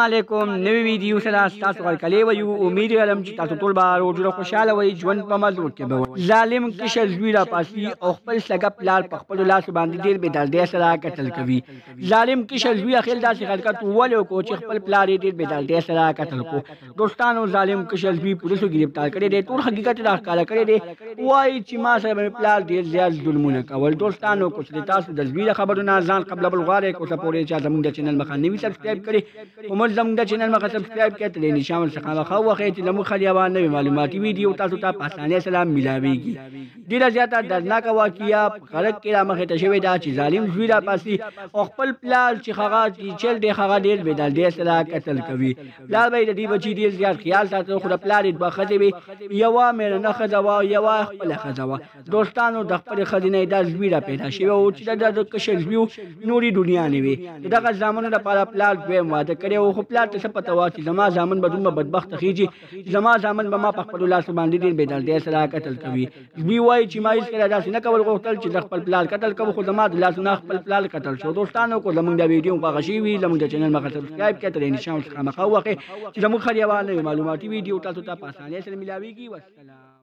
علیکم نوی ویډیو سره تاسو ورکلې ویو امید لرم چې تاسو ټول به روزه خوشاله وئ ژوند په مزو کې به ظالم کشر زوی را پاسي او خپل سګه پلار په خپل لاس باندې ډیر بې دردۍ سره قتل کوي ظالم کشر زوی اخر داسې حرکت ولو کو چې خپل پلار ډیر بې دردۍ سره قتل کو دوستانو ظالم کشر زوی پولیسو گرفتار کړی دی ټول حقیقت راښکاره کړی دی وایي چې ما سره مې پلار ډیر زیات ظلمونه کول دوستانو کو چې تاسو د زوی خبرونه ځان قبل بل غواړئ کو سپورې چې زموږ د چینل مخه نوي سبسکرایب کړئ کوم زموږ د چینل مخه سبسکرایب کړئ ترې نشان څخه مخه وخت چې زموږ خلیوان نوې معلوماتي ویډیو تاسو ته په اسانۍ سره ملاويږي ډیره زیاته دردناکه واقعیا غلط کې را مخې ته شوې ده چې ظالم زوی را پاسي او خپل پلار چې هغه چل دی هغه ډیر بې دردۍ سره قتل کوي پلار به د دې بچي ډیر زیات خیال ساتي خو د پلار دوه ښځې وي یوه مېرمنه ښځه وه یوه خپله ښځه وه دوستانو د خپلې ښځې نه یې دا زوی را پیدا شوی و چې د کشر زوی نوري دنیا نه وي د دغه زامنو لپاره پلار دویم واده کړی و خو پلار ته څه پته وه چې زما زامن به دومره بدبخته خېږي زما زامن به ما په خپلو لاسو باندې ډېر بې دردۍ سره قتل کوي زوی وایي چې ما هېڅکله داسې نه کول غوښتل چې د خپل پلار قتل کوم خو زما د لاسو نه خپل پلار قتل شو دوستانو کو زموږ د ویډیو خوښه شوي وي زموږ د چینل مخه سبسکرایب کړئ ترې نشان څخه مخه ووهئ چې زموږ خلیوان نوې معلوماتي ویډیو تاسو ته په اسانۍ سره ملاویږي والسلام